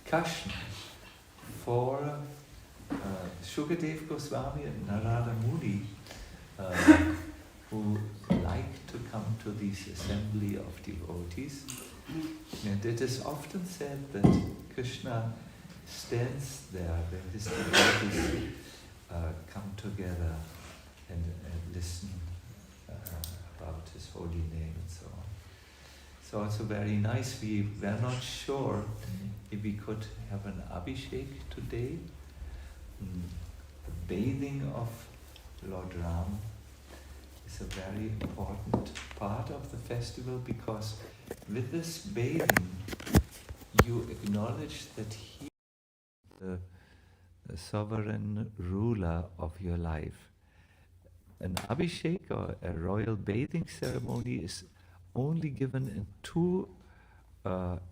Kashan for Shukadev Goswami and Narada Muni, who like to come to this assembly of devotees. And it is often said that Krishna stands there when his devotees come together and listen about his holy name and so on. So also very nice. We were not sure if we could have an Abishek today, the bathing of Lord Ram is a very important part of the festival, because with this bathing you acknowledge that he is the sovereign ruler of your life. An Abhishek, or a royal bathing ceremony, is only given in two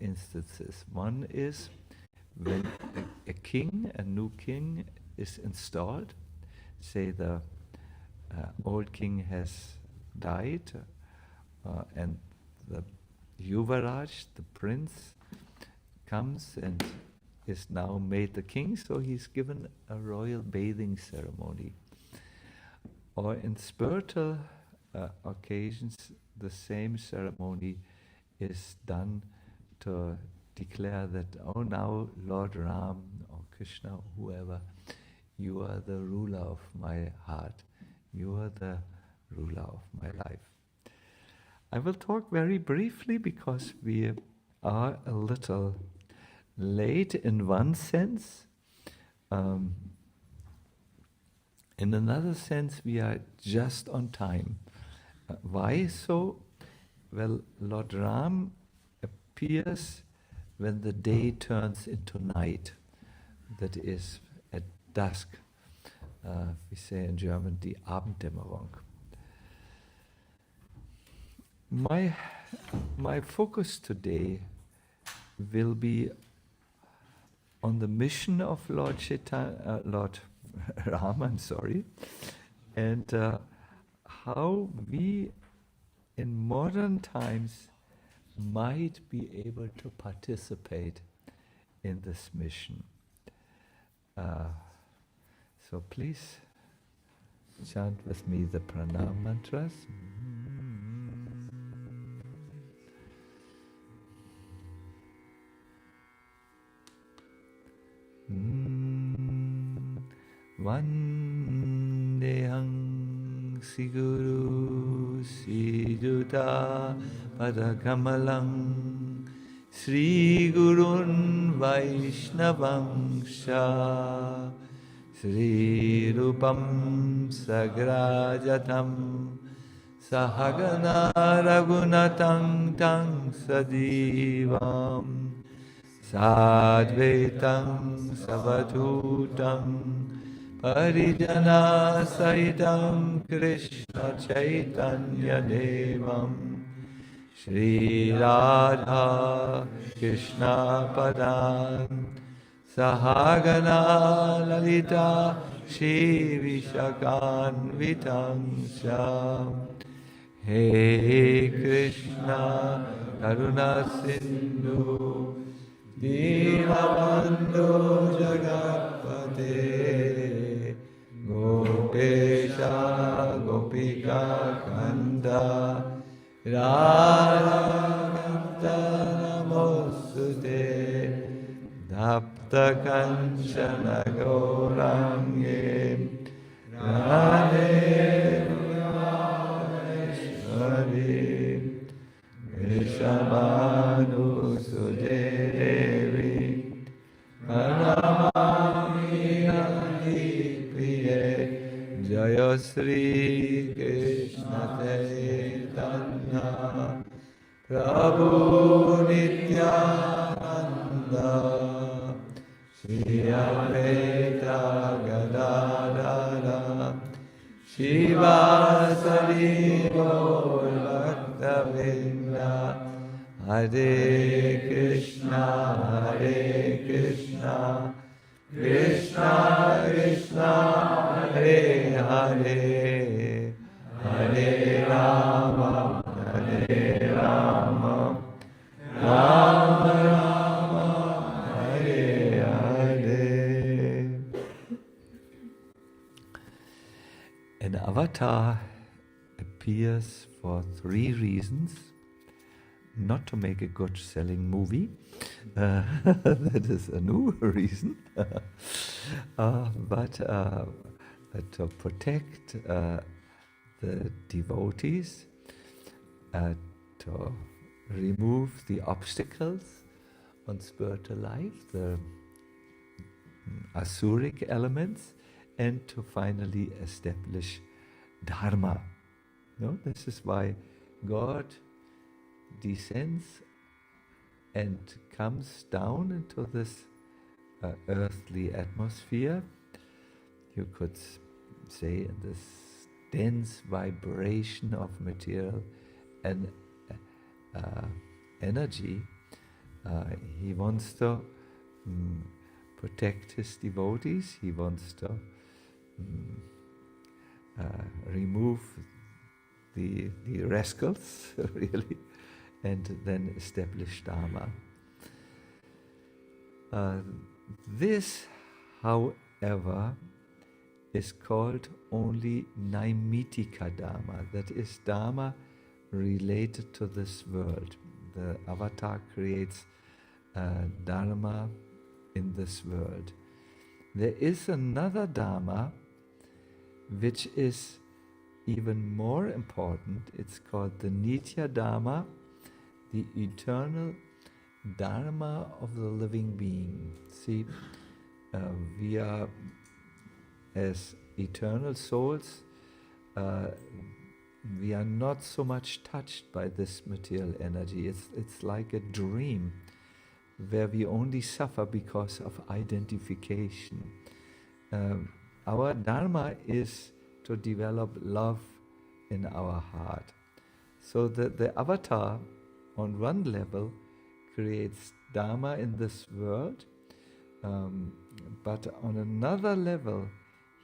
instances. One is when a king, a new king, is installed. Say the old king has died, and the Yuvaraj, the prince, comes and is now made the king, so he's given a royal bathing ceremony. Or in spiritual occasions, the same ceremony is done to declare that, oh, now Lord Ram or Krishna, whoever, you are the ruler of my heart. You are the ruler of my life. I will talk very briefly because we are a little late in one sense. In another sense, we are just on time. Why so? Well, Lord Ram appears when the day turns into night. That is at dusk. We say in German, die Abenddämmerung. My focus today will be on the mission of Lord Ram, and how we in modern times might be able to participate in this mission. So please chant with me the pranam mantras. Vandehang Siguru Sijuta Padakamalang Sri Gurun Vaishnavangsha Sri Rupam Sagrajatam Sahagana Raghunatang Tang Sadivam Sadvetam Savatutam Parijana Saitam Krishna Chaitanya Devam Shri Radha Krishna Padam Sahagana Lalita Shri Vishakanvitam Sham He Krishna Karuna Sindhu Dinabandhu Jagatpate Gopesha Gopika Kanda Radha Namostute Dapta Kanchana Gaurange Radhe Vishwari Vishamanu Sudevi Pranamami Haripriye Jaya Sri Krishna Chaitanya Prabhu Nityananda Shri Advaita Gadadara Shivasari Gaur Bhaktavinda Hare Krishna Krishna Krishna Hare Hare Hare Rama Rama Rama avatar appears for three reasons. Not to make a good selling movie, that is a new reason, but to protect the devotees, to remove the obstacles on spiritual life, the asuric elements, and to finally establish dharma. No, this is why God descends and comes down into this earthly atmosphere. You could say in this dense vibration of material and energy, he wants to protect his devotees. He wants to remove the rascals, really, and then establish Dharma. This, however, is called only Naimitika Dharma, that is Dharma related to this world. The avatar creates Dharma in this world. There is another Dharma which is even more important. It's called the Nitya Dharma, the eternal Dharma of the living being. See, we are, as eternal souls, we are not so much touched by this material energy. It's like a dream where we only suffer because of identification. Our Dharma is to develop love in our heart. So the avatar, on one level, creates Dharma in this world, but on another level,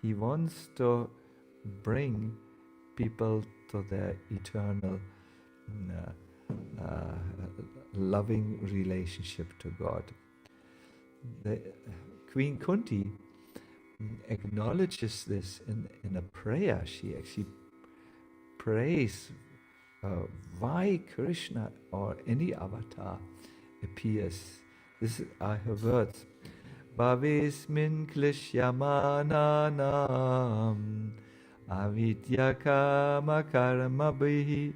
he wants to bring people to their eternal loving relationship to God. The Queen Kunti acknowledges this in a prayer. She actually prays why Krishna or any avatar appears. These are her words. Bhavismin klishyamananam avidya kama karma bihi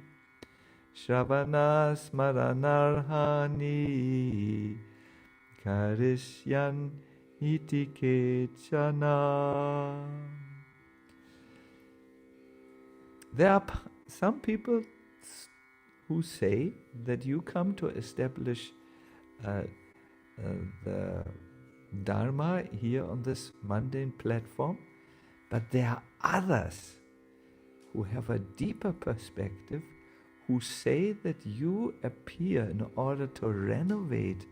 Shravana smaranarhani karishyan iti kechana. There are some people who say that you come to establish the Dharma here on this mundane platform, but there are others who have a deeper perspective, who say that you appear in order to renovate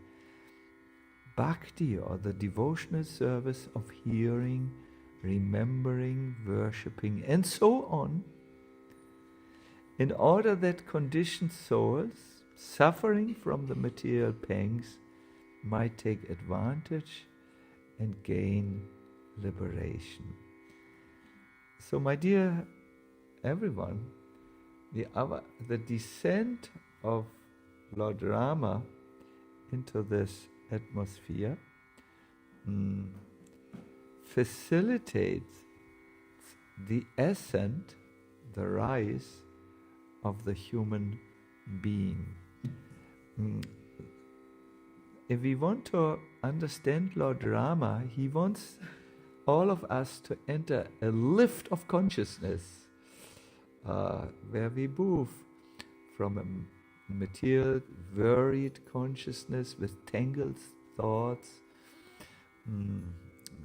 bhakti, or the devotional service of hearing, remembering, worshipping, and so on, in order that conditioned souls suffering from the material pangs might take advantage and gain liberation. So, my dear everyone, the descent of Lord Rama into this atmosphere facilitates the ascent, the rise of the human being. If we want to understand Lord Rama, he wants all of us to enter a lift of consciousness, where we move from a material, worried consciousness with tangled thoughts,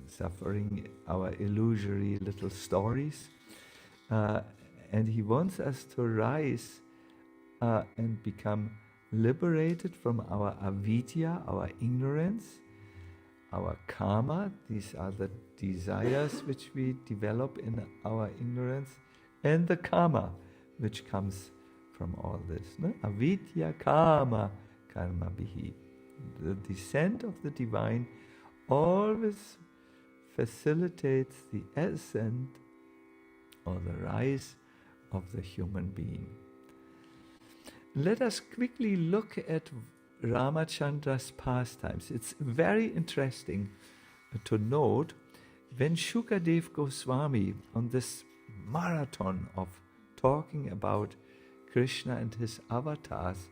suffering our illusory little stories, and he wants us to rise and become liberated from our avidya, our ignorance, our karma. These are the desires which we develop in our ignorance, and the karma which comes from all this. No? Avidya karma karma bihi. The descent of the divine always facilitates the ascent or the rise of the human being. Let us quickly look at Ramachandra's pastimes. It's very interesting to note when Shukadev Goswami, on this marathon of talking about Krishna and his avatars,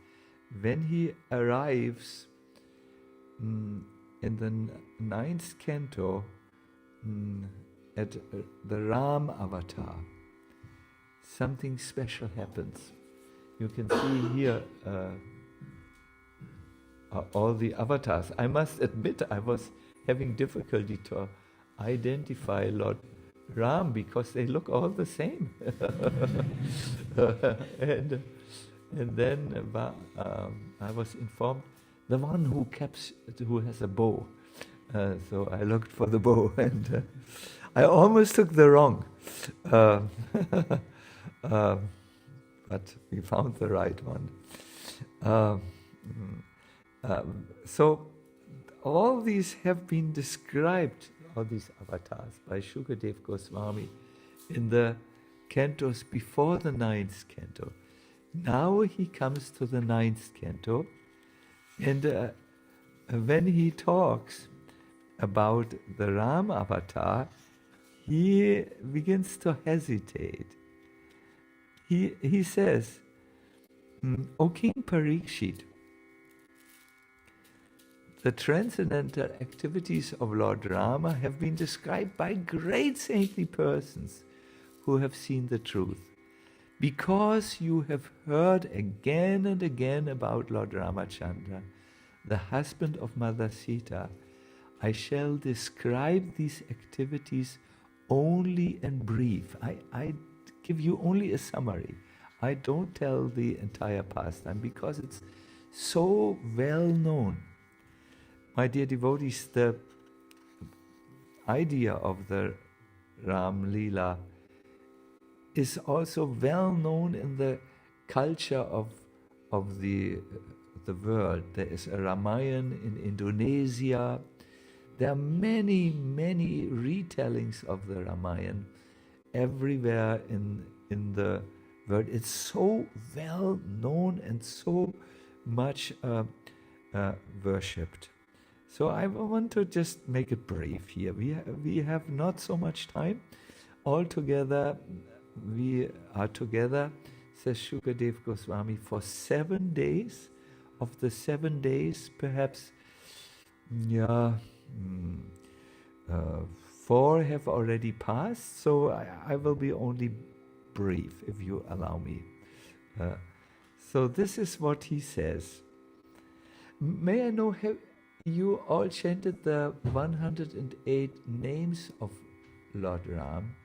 when he arrives in the 9th canto at the Ram avatar, something special happens. You can see here all the avatars. I must admit I was having difficulty to identify Lord Ram because they look all the same. and then I was informed the one who has a bow. So I looked for the bow and I almost took the wrong. But we found the right one. So all these have been described, all these avatars, by Shukadev Goswami in the cantos before the 9th canto. Now he comes to the 9th canto, and when he talks about the Ram avatar, he begins to hesitate. He says, O King Parikshit, the transcendental activities of Lord Rama have been described by great saintly persons who have seen the truth. Because you have heard again and again about Lord Ramachandra, the husband of Mother Sita, I shall describe these activities only in brief. I give you only a summary. I don't tell the entire pastime because it's so well known. My dear devotees, the idea of the Ram Leela is also well known in the culture of the world. There is a Ramayan in Indonesia. There are many, many retellings of the Ramayan everywhere in the world. It's so well known and so much worshipped. So I want to just make it brief here. We have not so much time. All together, we are together, says Shukadev Goswami, for 7 days. Of the 7 days, perhaps, 4 have already passed. So I will be only brief, if you allow me. So this is what he says. May I know, have you all chanted the 108 names of Lord Ram?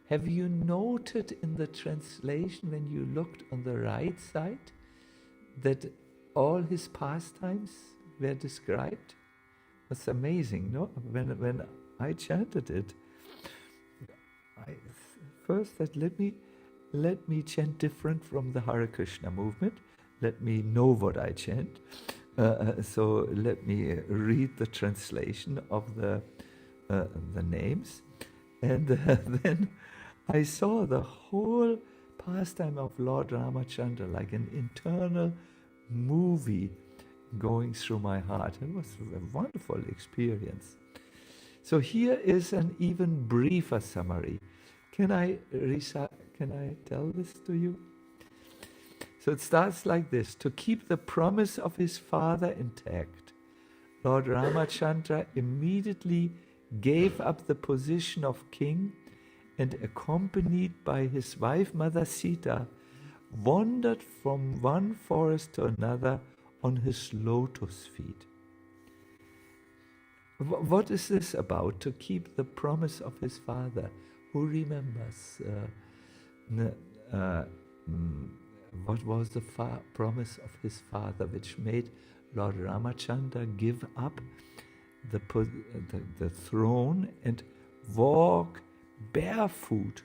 Have you noted in the translation, when you looked on the right side, that all his pastimes were described? That's amazing, no? When I chanted it, I first said, let me chant different from the Hare Krishna movement. Let me know what I chant. So let me read the translation of the names, and then I saw the whole pastime of Lord Ramachandra like an internal movie going through my heart. It was a wonderful experience. So here is an even briefer summary. Can I tell this to you? So it starts like this. To keep the promise of his father intact, Lord Ramachandra immediately gave up the position of king and, accompanied by his wife Mother Sita, wandered from one forest to another on his lotus feet. What is this about? To keep the promise of his father. Who remembers? What was the promise of his father which made Lord Ramachandra give up the throne and walk barefoot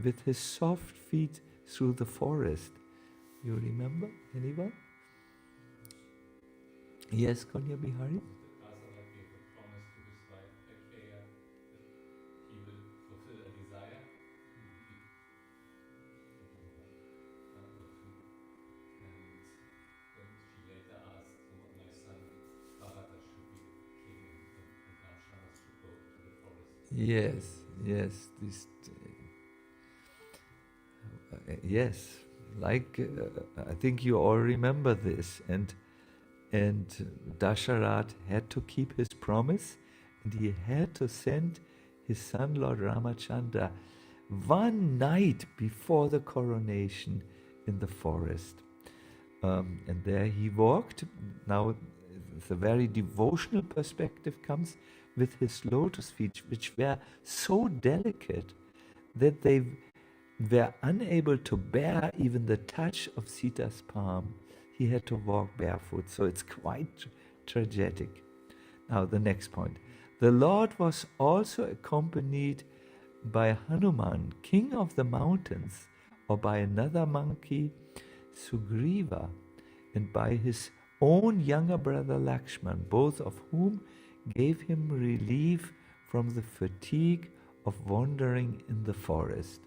with his soft feet through the forest? You remember? Anyone? Yes, Konya Bihari? Yes, yes, yes. Like I think you all remember this, and Dasharat had to keep his promise, and he had to send his son Lord Ramachandra one night before the coronation in the forest. And there he walked. Now, the very devotional perspective comes with his lotus feet, which were so delicate that they were unable to bear even the touch of Sita's palm. He had to walk barefoot, so it's quite tragic. Now, the next point. The Lord was also accompanied by Hanuman, king of the mountains, or by another monkey, Sugriva, and by his own younger brother Lakshman, both of whom gave him relief from the fatigue of wandering in the forest.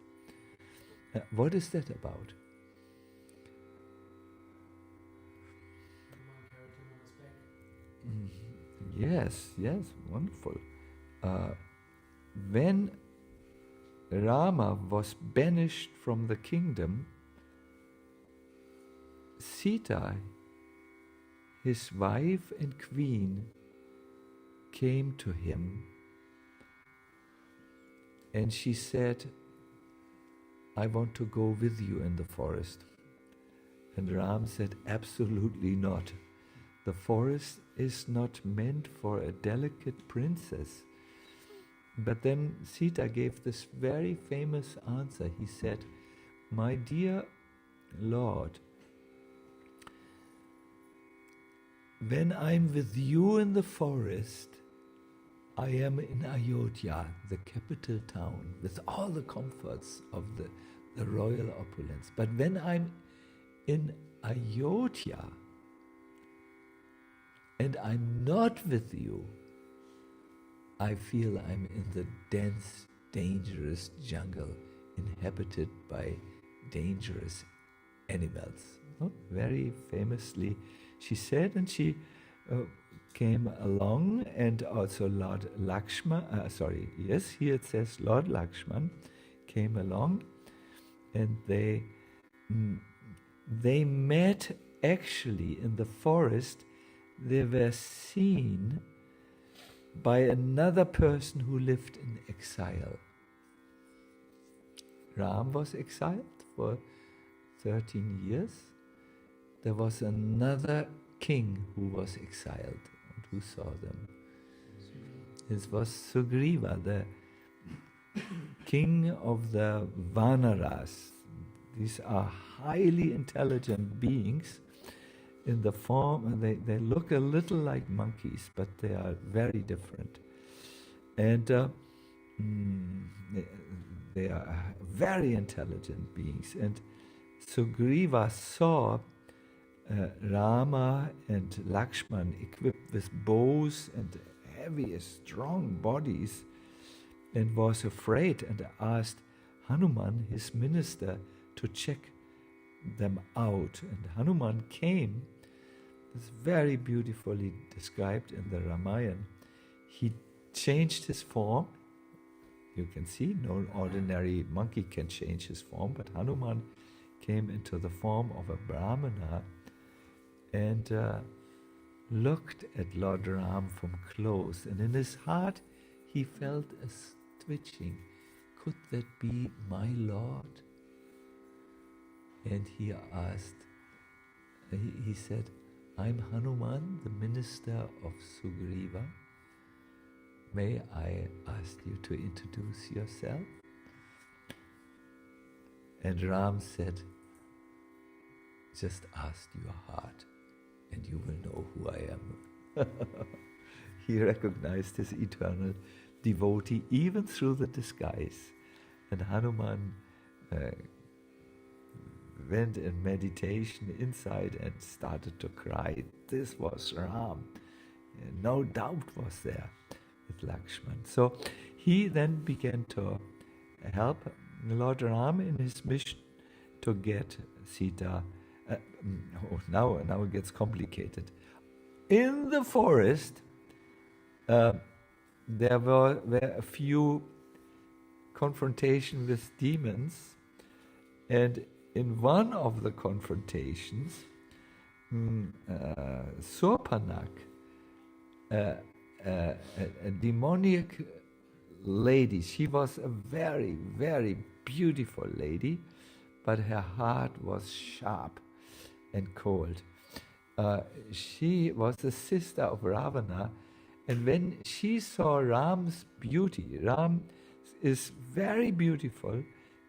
What is that about? Yes, yes, wonderful. When Rama was banished from the kingdom, Sita, his wife and queen, came to him and she said, I want to go with you in the forest. And Ram said, absolutely not. The forest is not meant for a delicate princess. But then Sita gave this very famous answer. He said, my dear Lord, when I'm with you in the forest, I am in Ayodhya, the capital town, with all the comforts of the royal opulence. But when I'm in Ayodhya and I'm not with you, I feel I'm in the dense, dangerous jungle inhabited by dangerous animals. Very famously, she said, and she came along, and also Lord Lakshman, here it says Lord Lakshman came along, and they met actually in the forest. They were seen by another person who lived in exile. Ram was exiled for 13 years. There was another king who was exiled and who saw them. It was Sugriva, the king of the Vanaras. These are highly intelligent beings in the form, they look a little like monkeys, but they are very different. And they are very intelligent beings. And Sugriva saw Rama and Lakshman equipped with bows and heavy, strong bodies, and was afraid and asked Hanuman, his minister, to check them out. And Hanuman came. It's very beautifully described in the Ramayan. He changed his form. You can see no ordinary monkey can change his form, but Hanuman came into the form of a Brahmana and looked at Lord Ram from close, and in his heart he felt a twitching. Could that be my Lord? And he asked, he said, I'm Hanuman, the minister of Sugriva. May I ask you to introduce yourself? And Ram said, just ask your heart and you will know who I am. He recognized his eternal devotee even through the disguise. And Hanuman went in meditation inside and started to cry. This was Ram. No doubt was there with Lakshman. So he then began to help Lord Ram in his mission to get Sita. Now it gets complicated. In the forest, there were a few confrontation with demons, and in one of the confrontations, Surpanak, a demoniac lady, she was a very, very beautiful lady, but her heart was sharp and cold. She was the sister of Ravana, and when she saw Ram's beauty, Ram is very beautiful.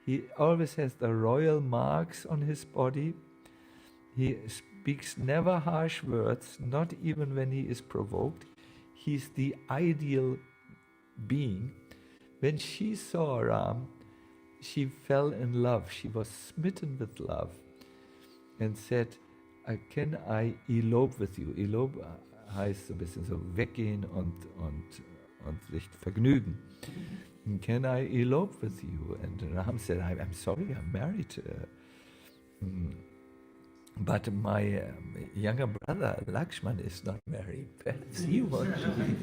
He always has the royal marks on his body. He speaks never harsh words, not even when he is provoked. He's the ideal being. When she saw Ram, she fell in love. She was smitten with love and said, can I elope with you? Elope heißt so ein bisschen so weggehen und sich vergnügen. Can I elope with you? And Ram said, I'm sorry, I'm married. But my younger brother, Lakshman, is not married. Perhaps he wants to be.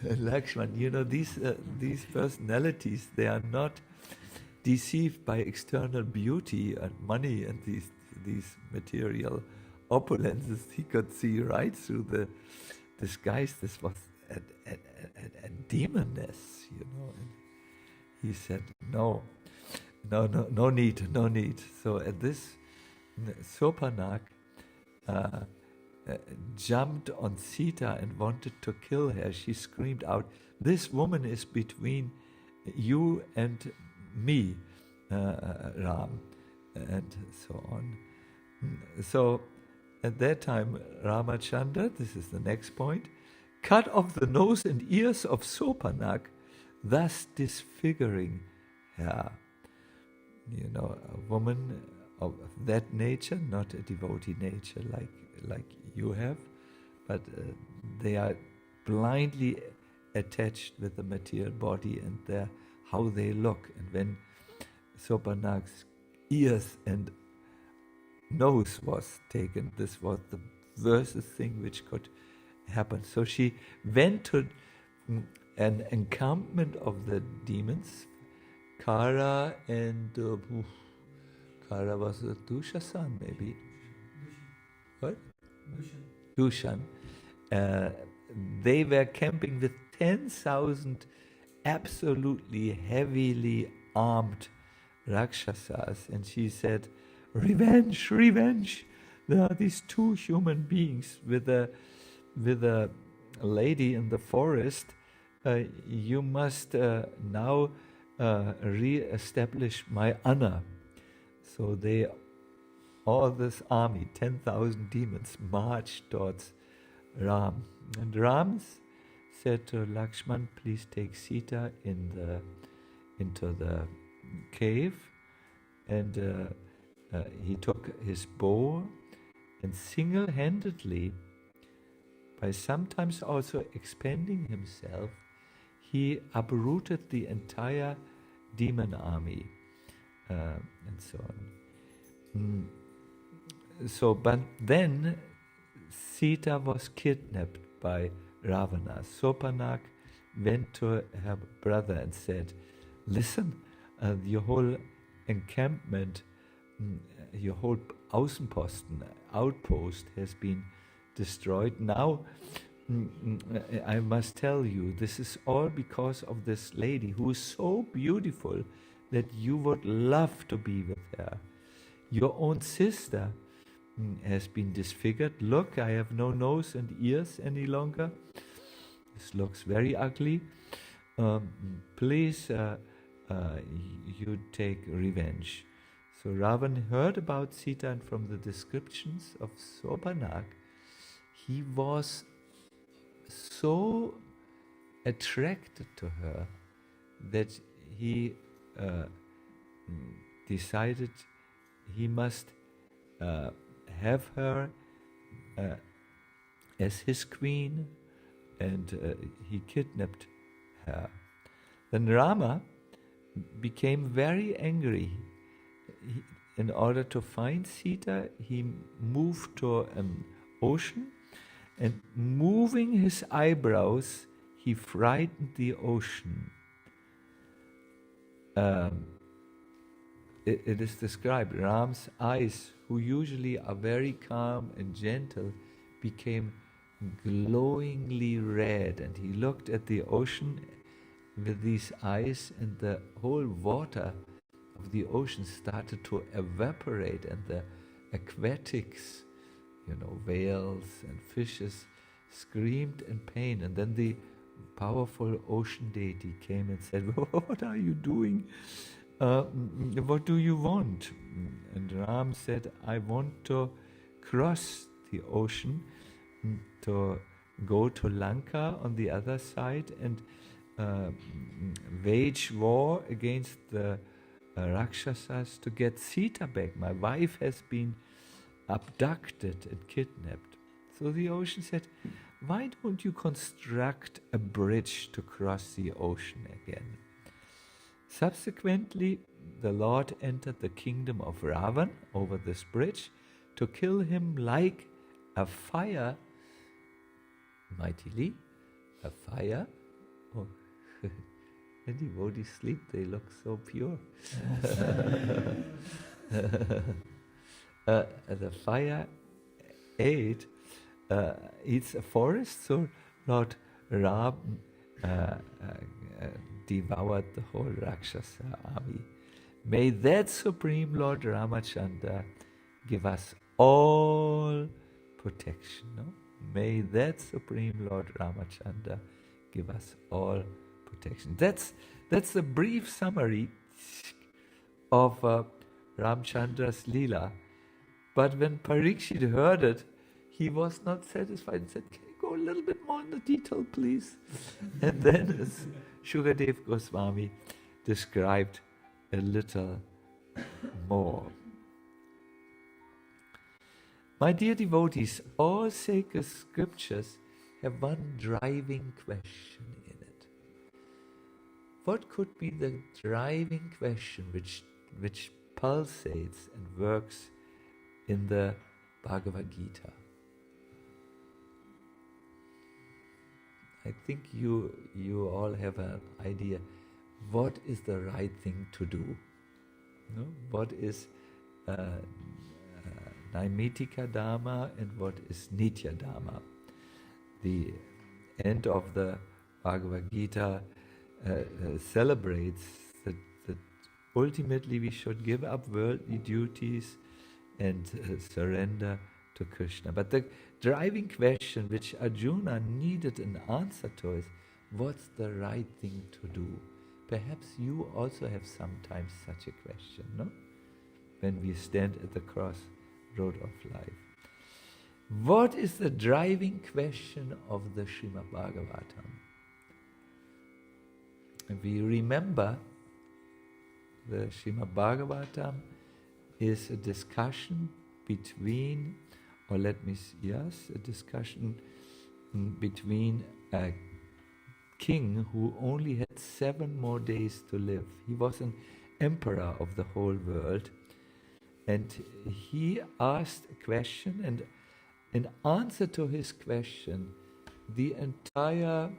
Lakshman, you know, these personalities, they are not deceived by external beauty and money and these material opulences. He could see right through the disguise. This was a demoness, you know. And he said, no need. So at this, Sopanak jumped on Sita and wanted to kill her. She screamed out, "This woman is between you and me, Ram," and so on. So at that time, Ramachandra, this is the next point, cut off the nose and ears of Sopanak, thus disfiguring her. You know, a woman of that nature, not a devotee nature like you have, but they are blindly attached with the material body and how they look. And when Sopanak's ears and nose was taken, this was the worst thing which could happen. So she went to an encampment of the demons, Kara and Kara was a Dushasan, maybe. What? Dushan. They were camping with 10,000 absolutely heavily armed Rakshasas, and she said, "Revenge, revenge! There are these two human beings with a lady in the forest. You must now re-establish my honor." So all this army, 10,000 demons, marched towards Ram. And Ram said to Lakshman, "Please take Sita into the cave." And he took his bow and single-handedly, by sometimes also expanding himself, he uprooted the entire demon army, and so on. But then Sita was kidnapped by Ravana. Sopanak went to her brother and said, "Listen, your whole encampment, your whole Außenposten, outpost has been destroyed. Now, I must tell you, this is all because of this lady who is so beautiful that you would love to be with her. Your own sister has been disfigured. Look, I have no nose and ears any longer. This looks very ugly. Please, you take revenge." So Ravan heard about Sita, and from the descriptions of Sopanak, he was so attracted to her that he decided he must have her as his queen, and he kidnapped her. Then Rama became very angry. In order to find Sita, he moved to an ocean and moving his eyebrows, he frightened the ocean. It is described, Ram's eyes, who usually are very calm and gentle, became glowingly red, and he looked at the ocean with these eyes, and the whole water of the ocean started to evaporate, and the aquatics, whales and fishes, screamed in pain. And then the powerful ocean deity came and said, "What are you doing? What do you want?" And Ram said, "I want to cross the ocean to go to Lanka on the other side and wage war against the Rakshasas to get Sita back. My wife has been abducted and kidnapped." So the ocean said, "Why don't you construct a bridge to cross the ocean again?" Subsequently, the Lord entered the kingdom of Ravan over this bridge to kill him like a fire, mightily, a fire. Oh, when devotees sleep, they look so pure. The fire eats a forest, so Lord Ram devoured the whole Rakshasa army. May that Supreme Lord Ramachandra give us all protection. No? May that Supreme Lord Ramachandra give us all protection. That's a brief summary of Ramachandra's Leela. But when Parikshit heard it, he was not satisfied and said, "Can you go a little bit more into detail, please?" And then Shukadev Goswami described a little more. My dear devotees, all sacred scriptures have one driving question in it. What could be the driving question which pulsates and works in the Bhagavad Gita? I think you all have an idea. What is the right thing to do? No? What is Naimitika Dharma and what is Nitya Dharma? The end of the Bhagavad Gita celebrates that ultimately we should give up worldly duties and surrender to Krishna. But the driving question which Arjuna needed an answer to is, what's the right thing to do? Perhaps you also have sometimes such a question, no? When we stand at the crossroad of life. What is the driving question of the Srimad Bhagavatam? We remember the Srimad Bhagavatam is a discussion between, a discussion between a king who only had 7 more days to live. He was an emperor of the whole world, and he asked a question, and in answer to his question, the entire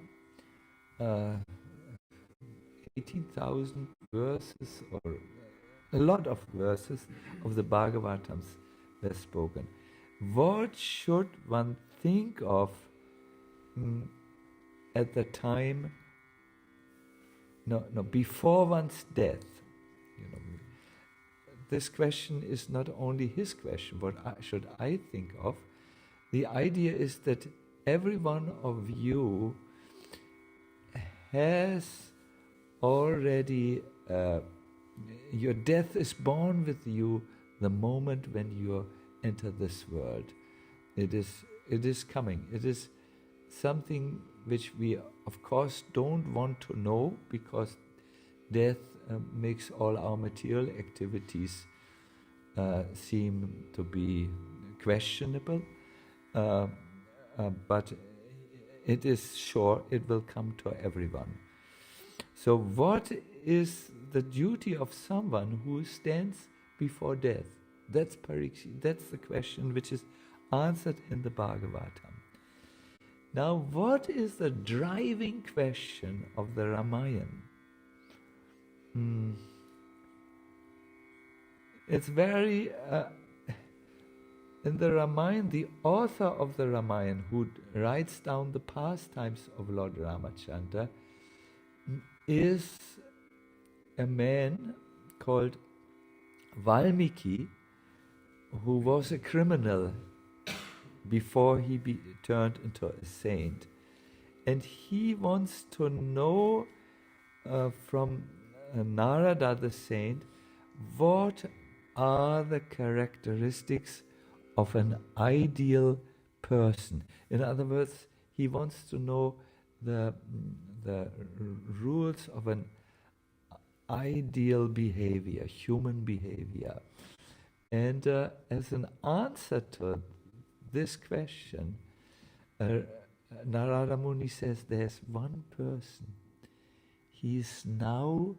18,000 verses, or a lot of verses of the Bhagavatams were spoken. What should one think of at the time, before one's death? This question is not only his question, what should I think of? The idea is that every one of you has already, your death is born with you the moment when you enter this world. It is coming. It is something which we, of course, don't want to know, because death makes all our material activities seem to be questionable. But it is sure it will come to everyone. So what is the duty of someone who stands before death? That's Parikshit. That's the question which is answered in the Bhagavatam. Now, what is the driving question of the Ramayan? It's very... in the Ramayan, the author of the Ramayan, who writes down the pastimes of Lord Ramachandra, is a man called Valmiki, who was a criminal before he turned into a saint. And he wants to know from Narada the saint, what are the characteristics of an ideal person? In other words, he wants to know the rules of an ideal behavior, human behavior. And as an answer to this question, Narada Muni says there's one person. He's now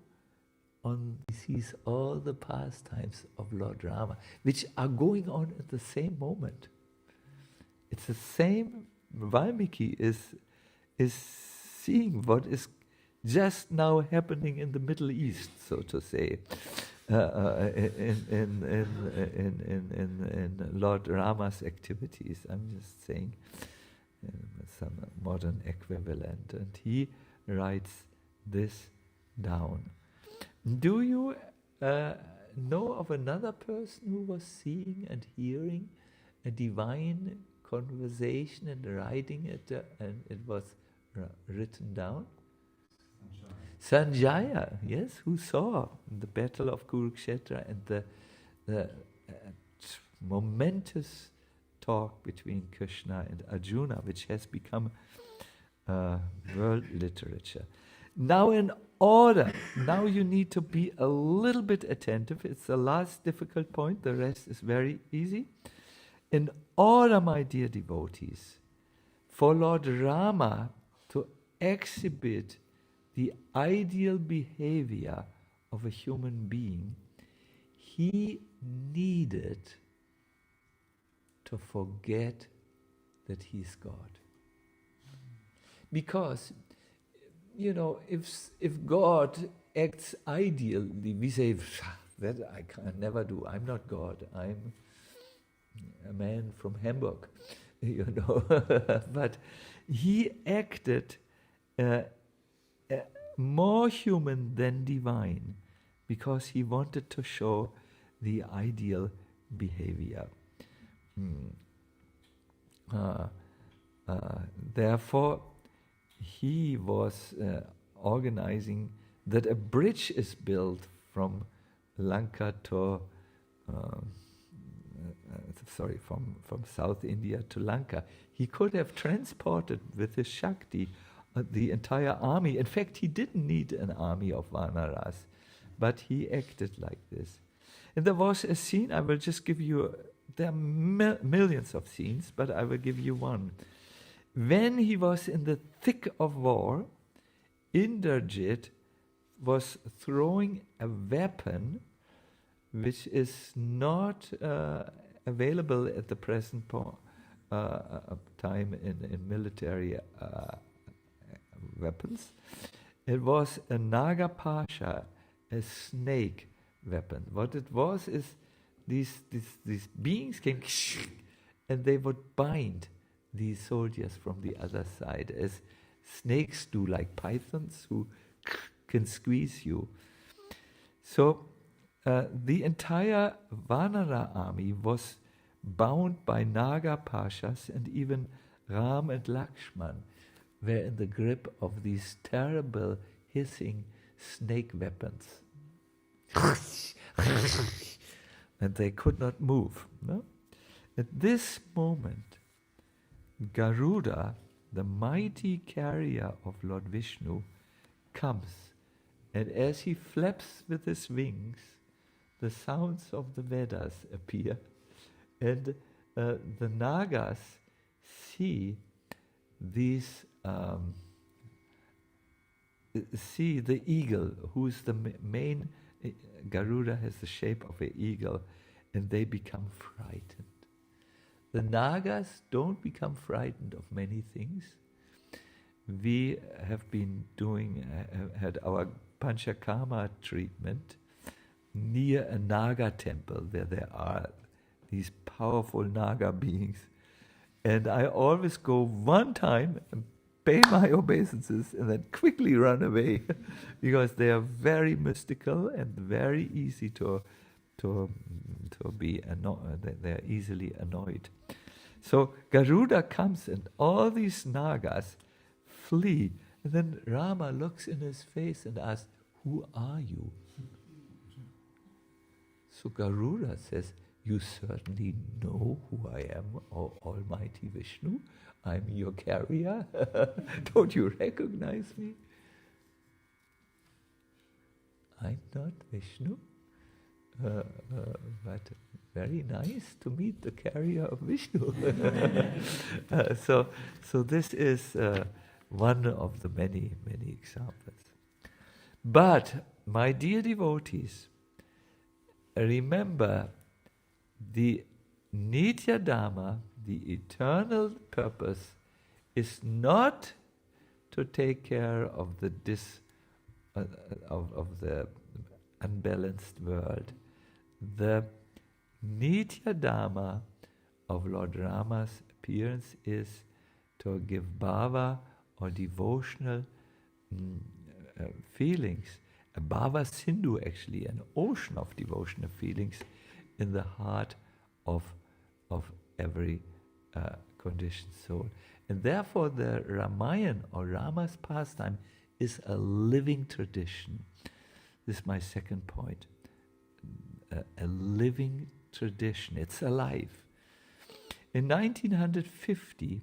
he sees all the pastimes of Lord Rama, which are going on at the same moment. It's the same. Valmiki is seeing what is just now happening in the Middle East, so to say, in Lord Rama's activities. I'm just saying some modern equivalent, and he writes this down. Do you know of another person who was seeing and hearing a divine conversation and writing it, and it was written down? Sanjaya, yes, who saw the battle of Kurukshetra and the momentous talk between Krishna and Arjuna, which has become world literature. Now now you need to be a little bit attentive. It's the last difficult point, the rest is very easy. In order, my dear devotees, for Lord Rama to exhibit the ideal behavior of a human being, he needed to forget that he's God. Because, if God acts ideally, we say, that I can never do. I'm not God. I'm a man from Hamburg, But he acted more human than divine because he wanted to show the ideal behavior. Therefore, he was organizing that a bridge is built from Lanka to, from South India to Lanka. He could have transported with his Shakti the entire army. In fact, he didn't need an army of Vanaras, but he acted like this. And there was a scene, I will just give you, there are millions of scenes, but I will give you one. When he was in the thick of war, Indrajit was throwing a weapon which is not available at the present time in military weapons. It was a Nagapasha, a snake weapon. What it was is these beings came and they would bind these soldiers from the other side, as snakes do, like pythons who can squeeze you. So the entire Vanara army was bound by Naga Pashas, and even Ram and Lakshman were in the grip of these terrible hissing snake weapons. And they could not move. No? At this moment, Garuda, the mighty carrier of Lord Vishnu, comes, and as he flaps with his wings, the sounds of the Vedas appear, and the Nagas see these, see the eagle, who's the main. Garuda has the shape of an eagle, and they become frightened. The Nagas don't become frightened of many things. we have been had our Panchakarma treatment near a Naga temple where there are these powerful Naga beings. And I always go one time and pay my obeisances and then quickly run away because they are very mystical and very easy to be annoyed. They are easily annoyed. So Garuda comes and all these Nagas flee. And then Rama looks in his face and asks, "Who are you?" So Garuda says, "You certainly know who I am, O Almighty Vishnu. I'm your carrier. Don't you recognize me?" "I'm not Vishnu, but very nice to meet the carrier of Vishnu." So this is one of the many, many examples. But, my dear devotees, remember the Nitya Dhamma, the eternal purpose, is not to take care of the of the unbalanced world. The Nitya Dhamma of Lord Rama's appearance is to give bhava or devotional feelings, a bhava sindhu actually, an ocean of devotional feelings in the heart of every conditioned soul. And therefore the Ramayan or Rama's pastime is a living tradition. This is my second point. A living tradition. It's alive. In 1950,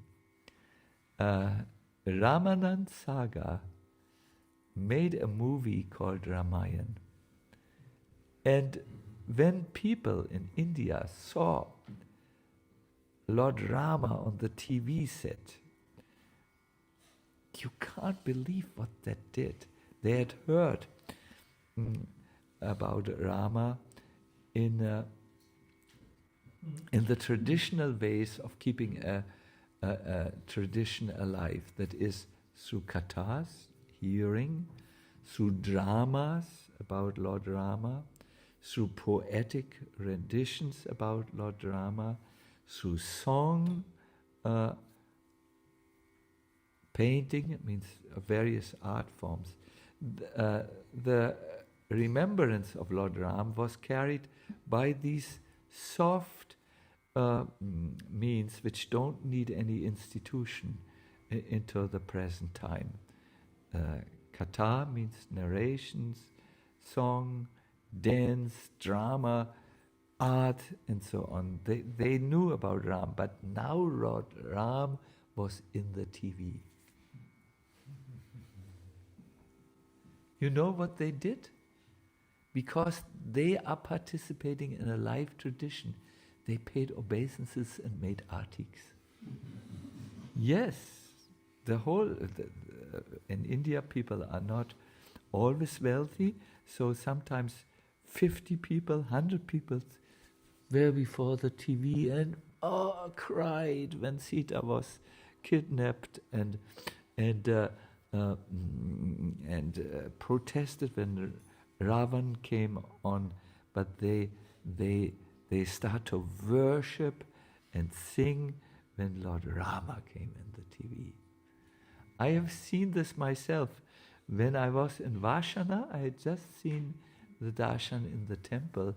Ramanand Saga made a movie called Ramayan. And when people in India saw Lord Rama on the TV set, you can't believe what that did. They had heard about Rama in the traditional ways of keeping a tradition alive. That is through kathas, hearing, through dramas about Lord Rama, through poetic renditions about Lord Rama, through song, painting, it means various art forms. The remembrance of Lord Ram was carried by these soft means which don't need any institution into the present time. Katha means narrations, song, dance, drama, art, and so on. They knew about Ram, but now Lord Ram was in the TV. You know what they did? Because they are participating in a live tradition, they paid obeisances and made artiks. Yes, in India people are not always wealthy, so sometimes 50 people, 100 people were before the TV and cried when Sita was kidnapped and protested when Ravan came on, but they start to worship and sing when Lord Rama came in the TV. I have seen this myself. When I was in Vashana, I had just seen the darshan in the temple,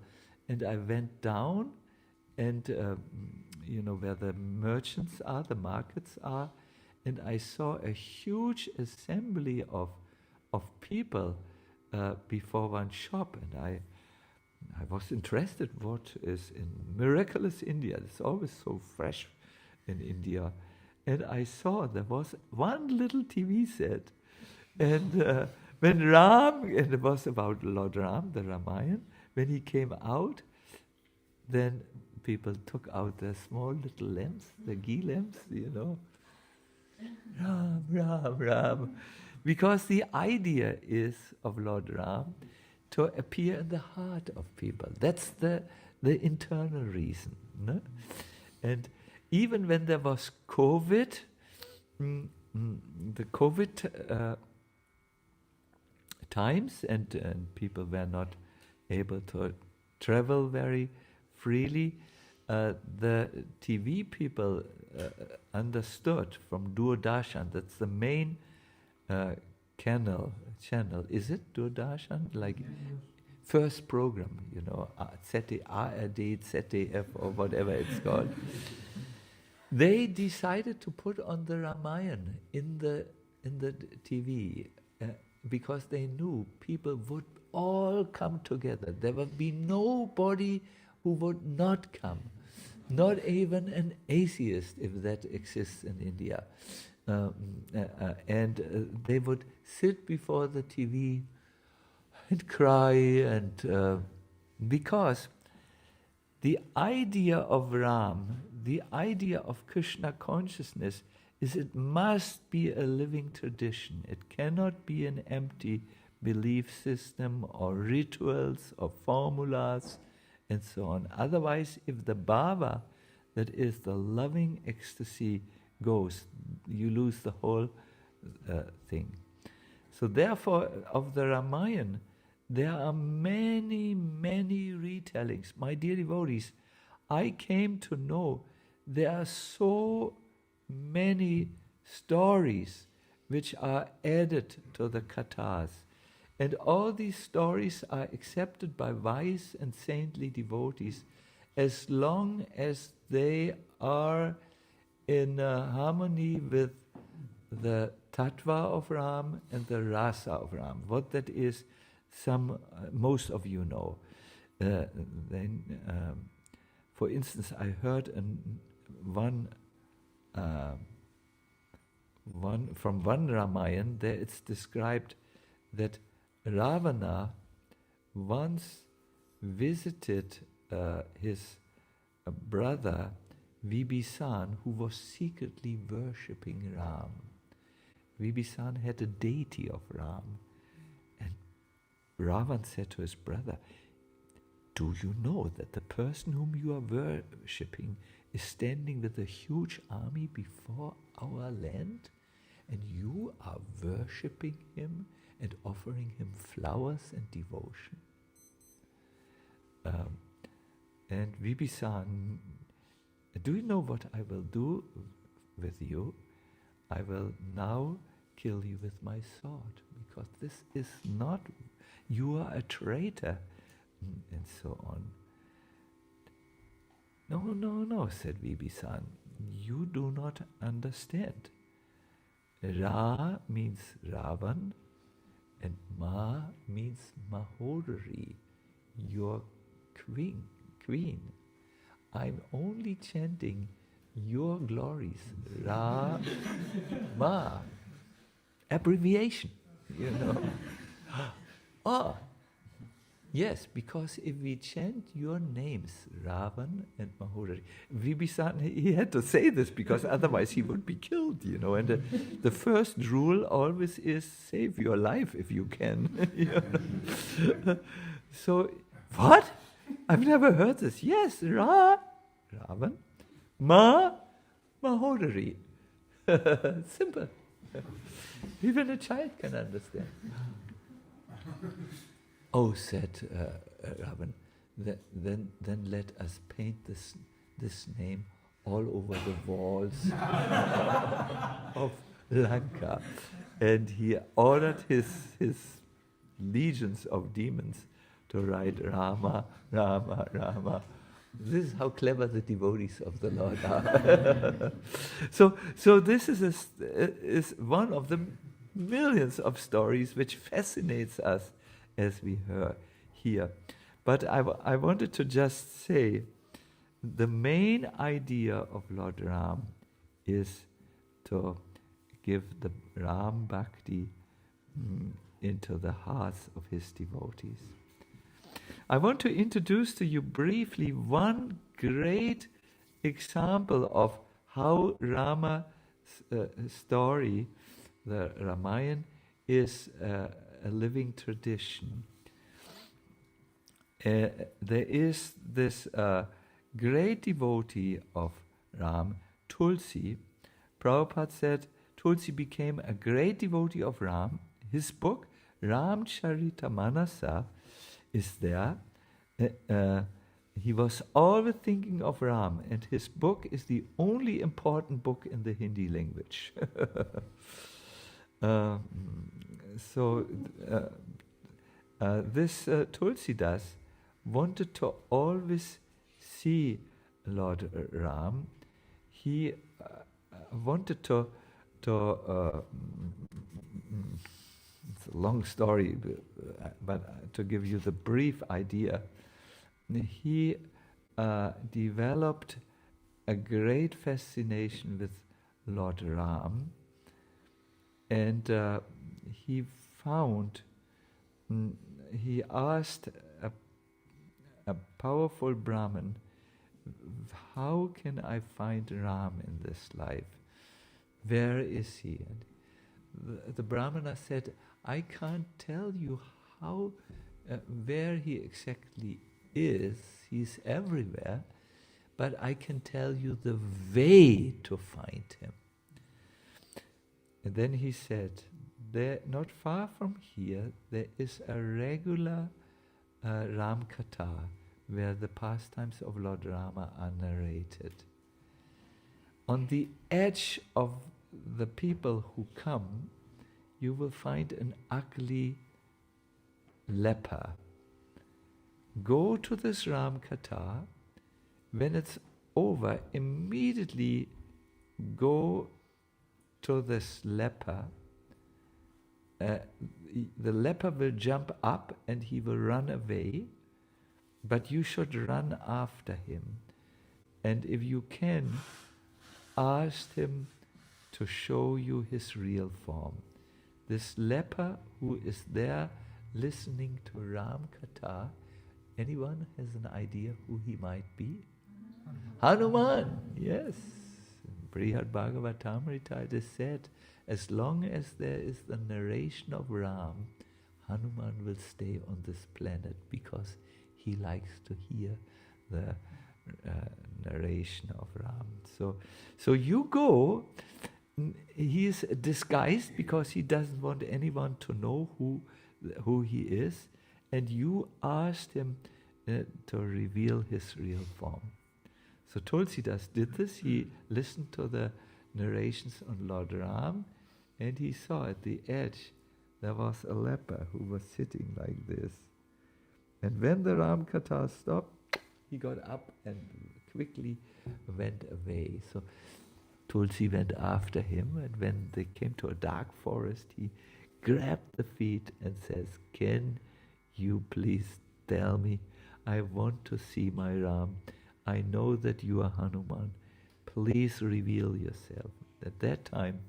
and I went down and where the merchants are, the markets are, and I saw a huge assembly of people before one shop, and I was interested what is in miraculous India. It's always so fresh in India. And I saw there was one little TV set, and when and it was about Lord Ram, the Ramayan, when he came out, then people took out their small little lamps, the ghee lamps, Ram, Ram, Ram. Because the idea is of Lord Ram to appear in the heart of people. That's the internal reason. No? And even when there was COVID, the COVID times, and people were not able to travel very freely, the TV people understood from Doordarshan, that's the main channel. Is it Doordarshan? Like first program, ARD, ZDF, or whatever it's called. They decided to put on the Ramayan in the TV because they knew people would all come together. There would be nobody who would not come, not even an atheist, if that exists in India. And they would sit before the TV and cry, and because the idea of Ram, the idea of Krishna consciousness is it must be a living tradition. It cannot be an empty belief system or rituals or formulas and so on. Otherwise, if the bhava, that is the loving ecstasy, goes, you lose the whole thing. So therefore, of the Ramayan, there are many, many retellings. My dear devotees, I came to know there are so many stories which are added to the kathas. And all these stories are accepted by wise and saintly devotees as long as they are in harmony with the tattva of Ram and the rasa of Ram. What that is, most of you know. For instance, I heard one from one Ramayan, there it's described that Ravana once visited his brother Vibhisan, who was secretly worshipping Ram. Vibhisan had a deity of Ram, and Ravan said to his brother, "Do you know that the person whom you are worshipping is standing with a huge army before our land, and you are worshipping him and offering him flowers and devotion?" And Vibhisan, "Do you know what I will do with you? I will now kill you with my sword, because this is not, you are a traitor," and so on. No, said Vibhisan, "you do not understand. Ra means Ravan, and Ma means Mahodari, your queen. I'm only chanting your glories. Ra, Ma. Abbreviation, Oh, yes, because if we chant your names, Ravan and Mahodari, Vibhisan, he had to say this because otherwise he would be killed, And the first rule always is save your life if you can. So, what? I've never heard this. Yes, Ravan, Mahodari. Simple. Even a child can understand. Oh, said Ravan, then let us paint this name all over the walls of Lanka. And he ordered his legions of demons to write Rama, Rama, Rama. This is how clever the devotees of the Lord are. So this is one of the millions of stories which fascinates us as we hear. But I wanted to just say, the main idea of Lord Ram is to give the Ram Bhakti into the hearts of his devotees. I want to introduce to you briefly one great example of how Rama's story, the Ramayan, is a living tradition. There is this great devotee of Ram, Tulsi. Prabhupada said Tulsi became a great devotee of Ram. His book, Ramcharitamanasa, is there. He was always thinking of Ram, and his book is the only important book in the Hindi language. This Tulsidas wanted to always see Lord Ram. He wanted to it's a long story, but to give you the brief idea, he developed a great fascination with Lord Ram, and he asked a powerful Brahmin, how can I find Ram in this life? Where is he? And the Brahmana said, I can't tell you where he exactly is. He's everywhere, but I can tell you the way to find him. And then he said, not far from here, there is a regular Ram Katha, where the pastimes of Lord Rama are narrated. On the edge of the people who come, you will find an ugly leper. Go to this Ram Katha. When it's over, immediately go to this leper. The leper will jump up and he will run away, but you should run after him. And if you can, ask him to show you his real form. This leper who is there listening to Ram Katha, anyone has an idea who he might be? Hanuman, yes. In Brihad Bhagavatamrita it is said, as long as there is the narration of Ram, Hanuman will stay on this planet because he likes to hear the narration of Ram. So you go, he is disguised because he doesn't want anyone to know who he is, and you asked him to reveal his real form. So Tulsidas did this. He listened to the narrations on Lord Ram, and he saw at the edge there was a leper who was sitting like this. And when the Ram Katha stopped, he got up and quickly went away. So Tulsi went after him, and when they came to a dark forest, he grabbed the feet and says, can you please tell me? I want to see my Ram. I know that you are Hanuman. Please reveal yourself. At that time,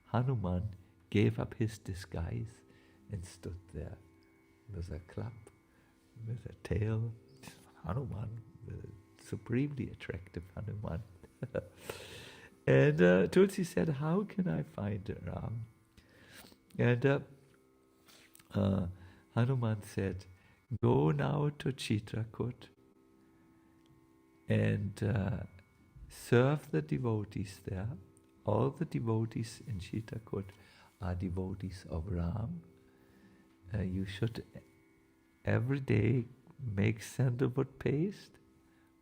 Hanuman gave up his disguise and stood there with a club, with a tail. Hanuman, supremely attractive Hanuman. And Tulsi said, how can I find Ram? And Hanuman said, go now to Chitrakoot and serve the devotees there. All the devotees in Chitrakoot are devotees of Ram. You should every day make sandalwood paste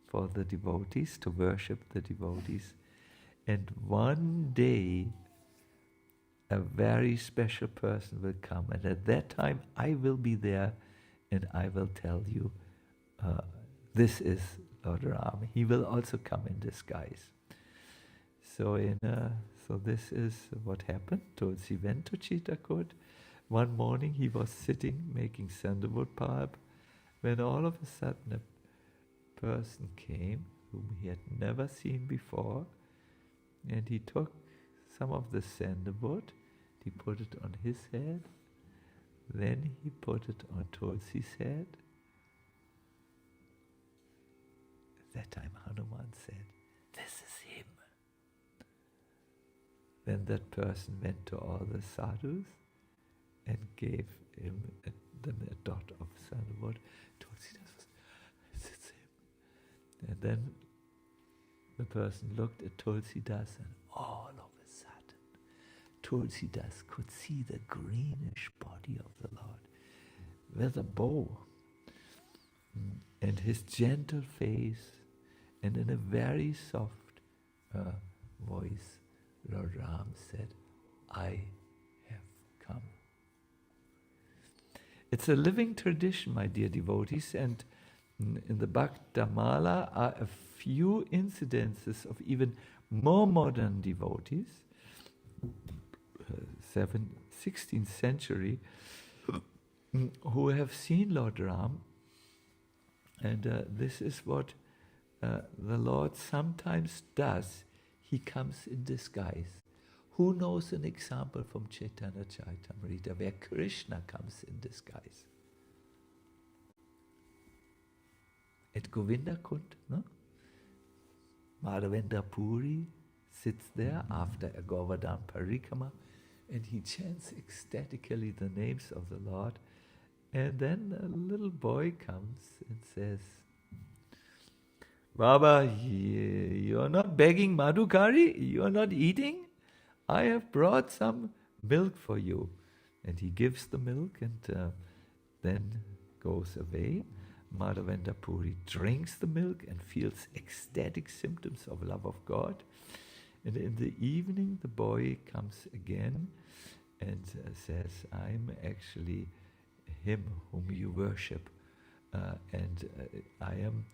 for the devotees, to worship the devotees. And one day, a very special person will come. And at that time, I will be there and I will tell you, this is Lord Ram. He will also come in disguise. So this is what happened. Tulsi went to Chitrakoot. One morning he was sitting making sandalwood pulp, when all of a sudden a person came whom he had never seen before, and he took some of the sandalwood, he put it on his head, then he put it on Tulsi's head. At that time Hanuman said, this is him. Then that person went to all the sadhus and gave them a dot of sandalwood. Tulsi, this is him. And then the person looked at Tulsidas, and all of a sudden Tulsidas could see the greenish body of the Lord with a bow and his gentle face, and in a very soft voice, Lord Ram said, I have come. It's a living tradition, my dear devotees, and in the Bhaktamala are a few incidences of even more modern devotees, 16th century, who have seen Lord Ram, and this is what the Lord sometimes does. He comes in disguise. Who knows an example from Chaitanya Charitamrita where Krishna comes in disguise? At Govinda Kund, no? Madhavendra Puri sits there after a Govardhan Parikrama, and he chants ecstatically the names of the Lord. And then a little boy comes and says, Baba, you're not begging Madhukari? You're not eating? I have brought some milk for you. And he gives the milk and then goes away. Madhavendra Puri drinks the milk and feels ecstatic symptoms of love of God. And in the evening, the boy comes again and says, I'm actually him whom you worship. And I am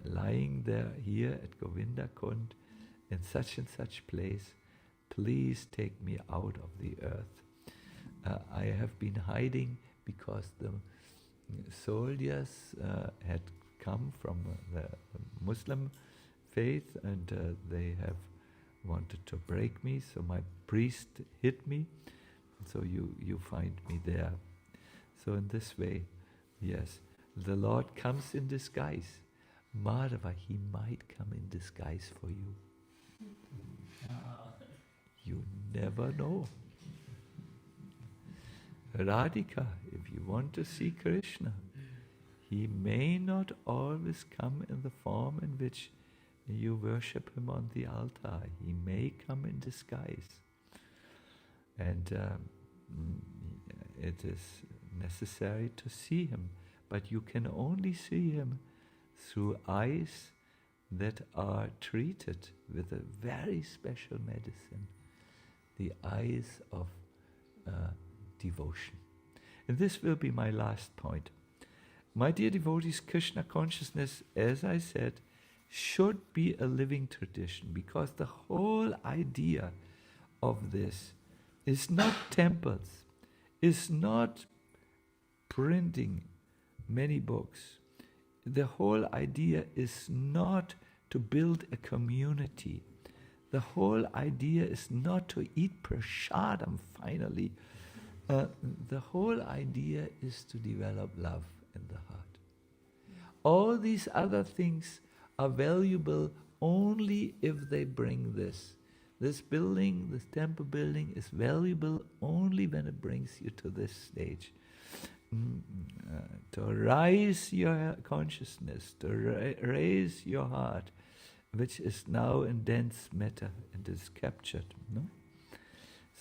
lying there here at Govinda Kund in such and such place. Please take me out of the earth. I have been hiding because the soldiers had come from the Muslim faith, and they have wanted to break me, so my priest hid me, so you find me there. So in this way, yes, the Lord comes in disguise. Madhava, he might come in disguise for you. You never know. Radhika, if you want to see Krishna, he may not always come in the form in which you worship him on the altar. He may come in disguise. And it is necessary to see him, but you can only see him through eyes that are treated with a very special medicine, the eyes of devotion. And this will be my last point. My dear devotees, Krishna consciousness, as I said, should be a living tradition, because the whole idea of this is not temples, is not printing many books. The whole idea is not to build a community. The whole idea is not to eat prasadam finally. The whole idea is to develop love in the heart. All these other things are valuable only if they bring this. This building, this temple building, is valuable only when it brings you to this stage. To rise your consciousness, to raise your heart, which is now in dense matter and is captured. No?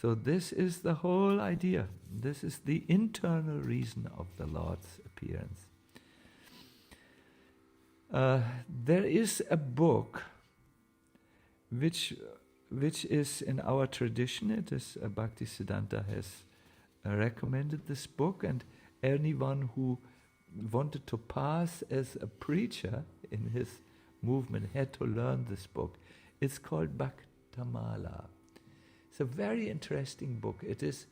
So this is the whole idea. This is the internal reason of the Lord's appearance. There is a book which is in our tradition. It is Bhaktisiddhanta has recommended this book, and anyone who wanted to pass as a preacher in his movement had to learn this book. It's called Bhaktamala. It's a very interesting book. It is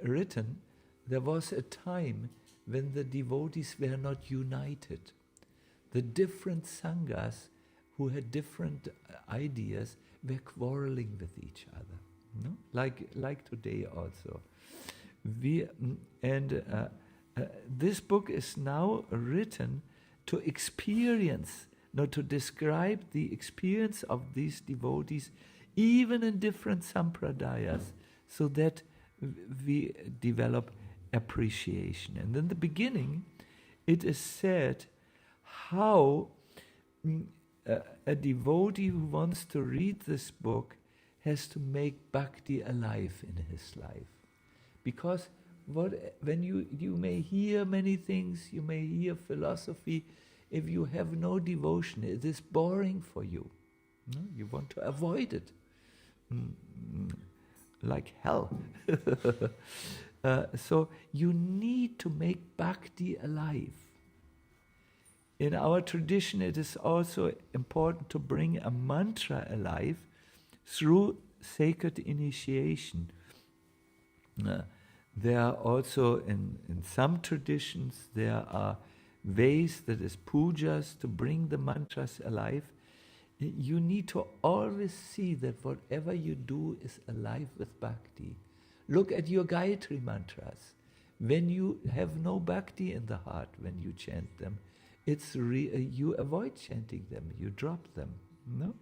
written, there was a time when the devotees were not united. The different sanghas who had different ideas were quarreling with each other. No? Like today also. This book is now written to experience, to describe the experience of these devotees, even in different sampradayas, so that we develop appreciation. And in the beginning, it is said how a devotee who wants to read this book has to make bhakti alive in his life. Because when you may hear many things, you may hear philosophy, if you have no devotion, it is boring for you. No? You want to avoid it. Like hell. So you need to make bhakti alive. In our tradition, it is also important to bring a mantra alive through sacred initiation. There are also, in some traditions, there are ways, that is pujas, to bring the mantras alive. You need to always see that whatever you do is alive with bhakti. Look at your Gayatri mantras. When you have no bhakti in the heart, when you chant them, you avoid chanting them, you drop them. No?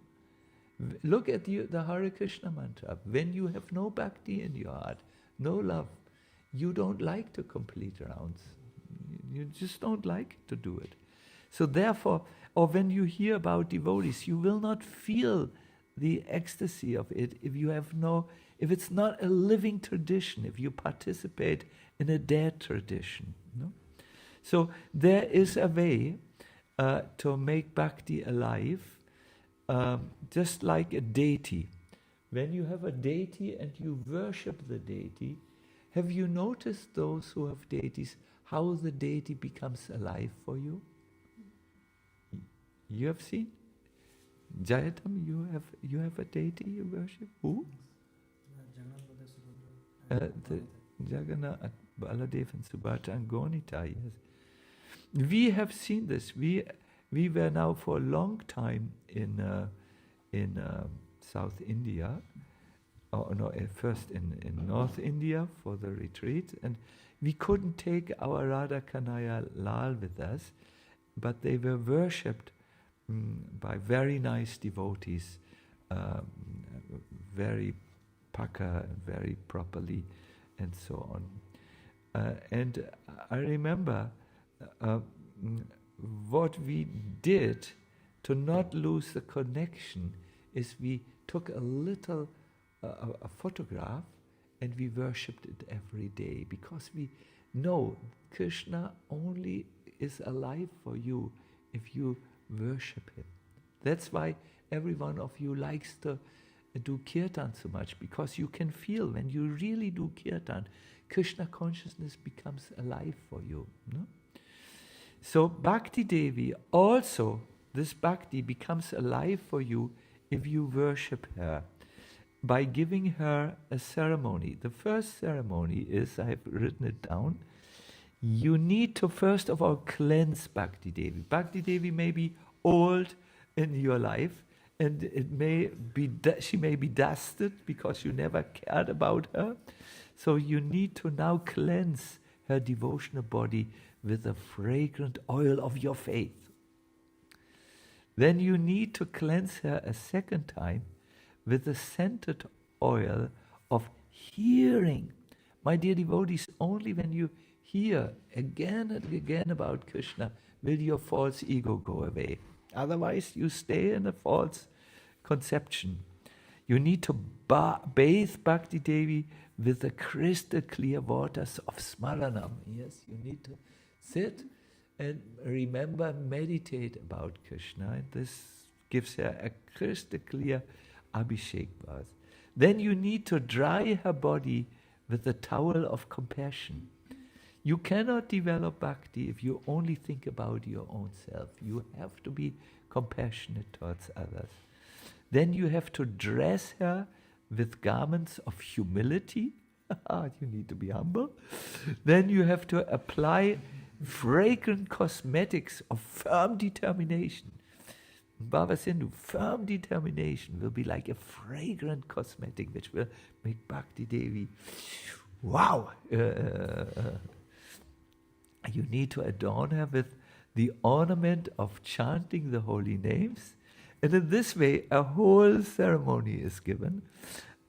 Look at the Hare Krishna mantra. When you have no bhakti in your heart, no love, you don't like to complete rounds. You just don't like to do it. So therefore, or when you hear about devotees, you will not feel the ecstasy of it if it's not a living tradition, if you participate in a dead tradition. No? So there is a way to make bhakti alive, just like a deity. When you have a deity and you worship the deity, have you noticed, those who have deities, how the deity becomes alive for you? You have seen? Jayatam, you have a deity you worship? Who? Jagannath, Baladev and Subhadra and Gonita, yes. We have seen this. We were now for a long time in South India, first in North India for the retreat, and we couldn't take our Radha Kanaya Lal with us, but they were worshipped by very nice devotees, very paka, very properly, and so on. And I remember what we did to not lose the connection is we took a little a photograph and we worshipped it every day, because we know Krishna only is alive for you if you worship him. That's why every one of you likes to do kirtan so much, because you can feel when you really do kirtan, Krishna consciousness becomes alive for you. No? So Bhakti Devi also, this Bhakti becomes alive for you if you worship her by giving her a ceremony. The first ceremony is, I have written it down, you need to first of all cleanse Bhakti Devi. Bhakti Devi may be old in your life, and she may be dusted because you never cared about her. So you need to now cleanse her devotional body with the fragrant oil of your faith. Then you need to cleanse her a second time with the scented oil of hearing. My dear devotees, only when you hear again and again about Krishna will your false ego go away. Otherwise, you stay in a false conception. You need to bathe Bhakti Devi with the crystal clear waters of Smaranam. Yes, you need to sit and remember, meditate about Krishna. And this gives her a crystal clear Abishek bath. Then you need to dry her body with the towel of compassion. You cannot develop bhakti if you only think about your own self. You have to be compassionate towards others. Then you have to dress her with garments of humility. You need to be humble. Then you have to apply fragrant cosmetics of firm determination. Baba Sindhu, firm determination will be like a fragrant cosmetic which will make Bhakti Devi, wow! You need to adorn her with the ornament of chanting the holy names. And in this way, a whole ceremony is given.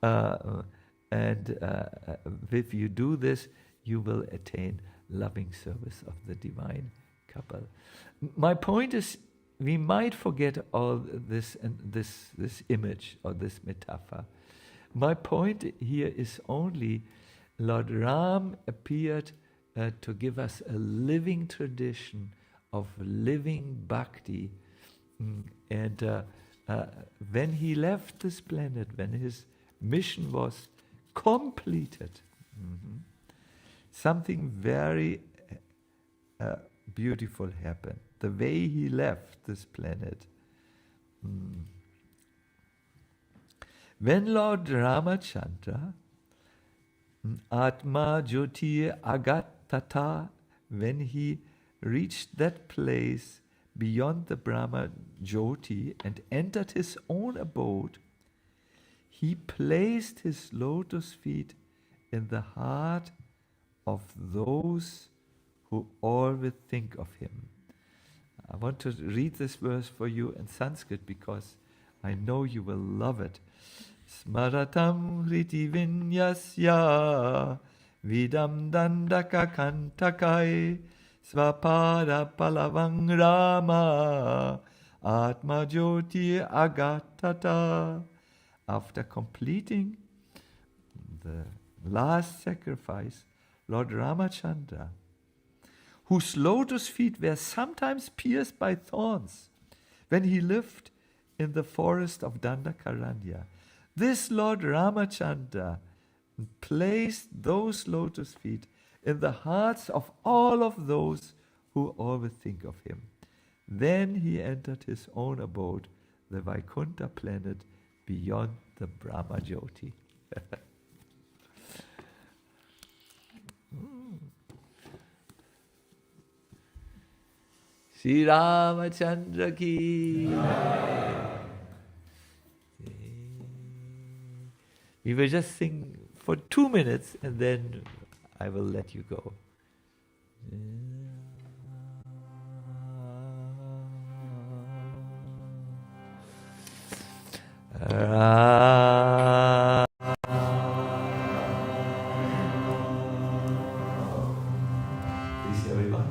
And if you do this, you will attain loving service of the divine couple. My point is, we might forget all this and this image or this metaphor. My point here is only Lord Ram appeared to give us a living tradition of living bhakti. And when he left this planet, when his mission was completed, something very beautiful happened. The way he left this planet. When Lord Ramachandra, Atma Jyoti Agatata, when he reached that place beyond the Brahma Jyoti and entered his own abode, he placed his lotus feet in the heart of those who always think of him. I want to read this verse for you in Sanskrit because I know you will love it. Smaratam hriti vinyasya vidam dandaka kantakai svapada palavang rama atma jyoti agatata. After completing the last sacrifice, Lord Ramachandra, whose lotus feet were sometimes pierced by thorns when he lived in the forest of Dandakaranya, this Lord Ramachandra placed those lotus feet in the hearts of all of those who always think of him. Then he entered his own abode, the Vaikuntha planet beyond the Brahma Jyoti. Shri Ramachandra ki. We will just sing for 2 minutes and then I will let you go. Please everyone.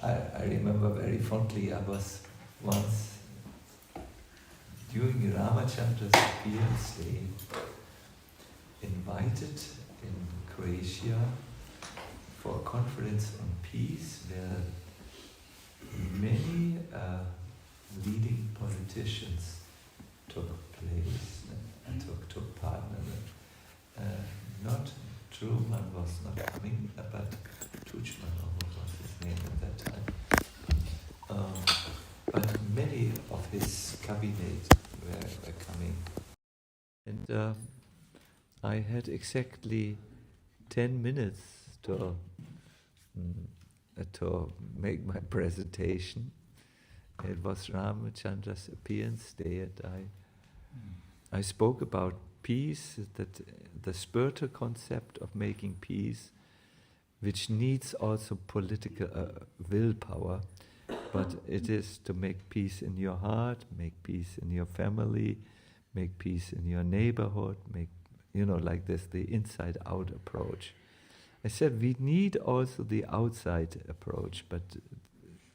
I remember very fondly, I was once during Ramachandra's appearance day invited in Croatia for a conference on peace where many leading politicians took place and took part in it. Not Truman was not coming, but Tuchman, or what was his name at that time. But many of his cabinet were coming. And I had exactly 10 minutes to make my presentation. It was Ramachandra's appearance day, and I spoke about peace, that the spiritual concept of making peace, which needs also political willpower, but it is to make peace in your heart, make peace in your family, make peace in your neighborhood, make, like this, the inside-out approach. I said we need also the outside approach, but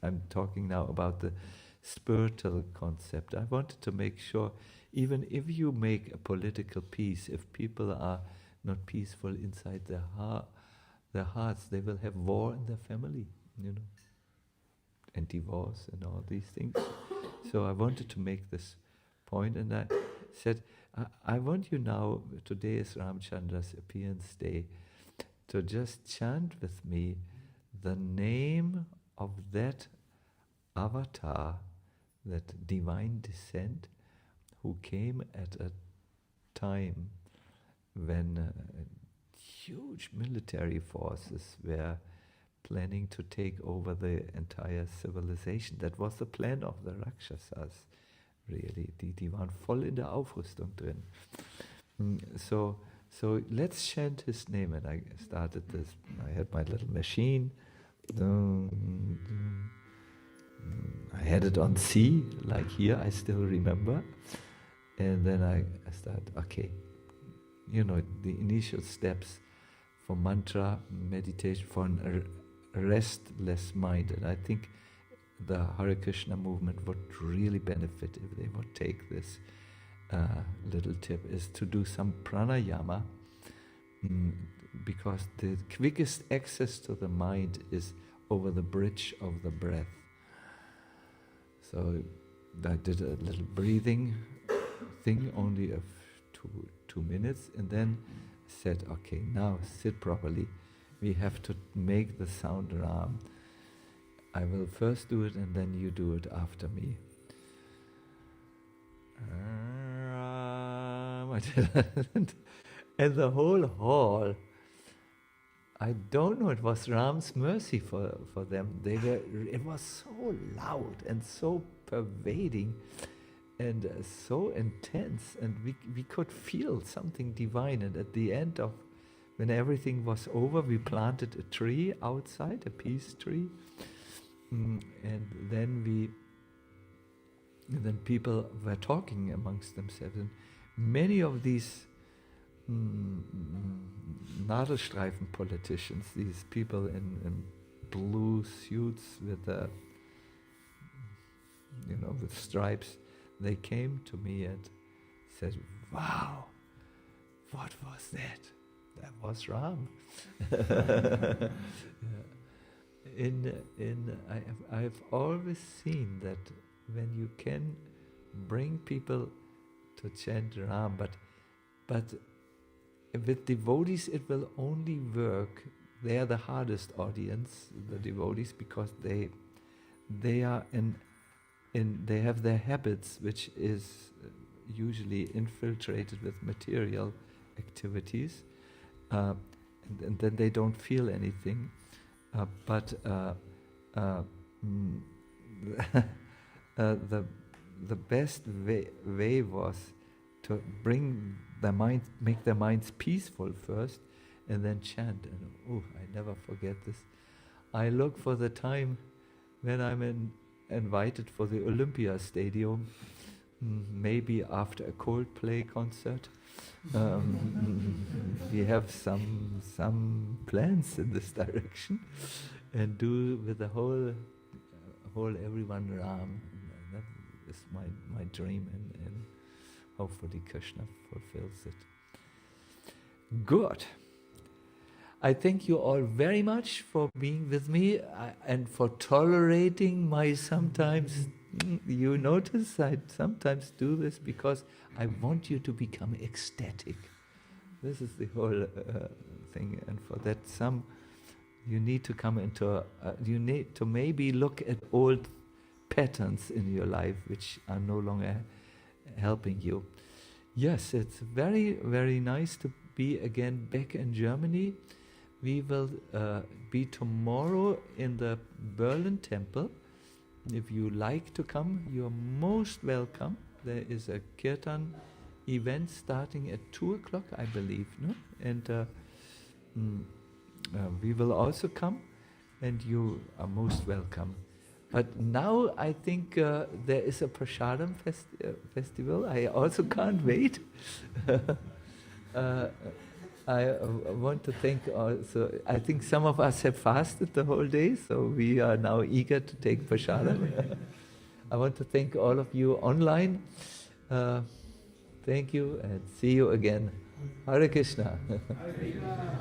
I'm talking now about the spiritual concept. I wanted to make sure, even if you make a political peace, if people are not peaceful inside their hearts, they will have war in their family, and divorce and all these things. So I wanted to make this point, and I said, I want you now, today is Ramachandra's appearance day, to just chant with me the name of that avatar, that divine descent, who came at a time when huge military forces were planning to take over the entire civilization. That was the plan of the Rakshasas, really. Die waren voll in der Aufrüstung drin. So let's chant his name. And I started this. I had my little machine. I had it on C, like here, I still remember. And then I started, okay, the initial steps for mantra, meditation, for a restless mind. And I think the Hare Krishna movement would really benefit if they would take this little tip, is to do some pranayama, because the quickest access to the mind is over the bridge of the breath. So I did a little breathing thing, only of two minutes, and then said, okay, now sit properly. We have to make the sound Ram. I will first do it, and then you do it after me. And the whole hall, I don't know, it was Ram's mercy for them. It was so loud and so pervading and so intense, and we could feel something divine. And at the end of, when everything was over, we planted a tree outside, a peace tree, and then people were talking amongst themselves, and many of these Nadelstreifen politicians, these people in blue suits with with stripes, they came to me and said, "Wow, what was that? That was Ram." I've always seen that when you can bring people to chant Ram, but with devotees it will only work. They are the hardest audience, the devotees, because they are they have their habits, which is usually infiltrated with material activities, and then they don't feel anything. But the best way was to bring their mind, make their minds peaceful first, and then chant. And I never forget this. I look for the time when I'm invited for the Olympia Stadium, maybe after a Coldplay concert. We have some plans in this direction, and do with the whole everyone Ram. That is my dream, and hopefully Krishna fulfills it. Good. I thank you all very much for being with me and for tolerating my sometimes, you notice I sometimes do this because I want you to become ecstatic. This is the whole thing, and for that you need to come into, you need to maybe look at old patterns in your life which are no longer helping you. Yes, it's very, very nice to be again back in Germany. We will be tomorrow in the Berlin temple. If you like to come, you are most welcome. There is a kirtan event starting at 2 o'clock, I believe, no? And we will also come, and you are most welcome. But now I think there is a Prasadam festival. I also can't wait. I want to thank also, I think some of us have fasted the whole day, so we are now eager to take Prasadam. I want to thank all of you online. Thank you and see you again. Hare Krishna. Hare Krishna.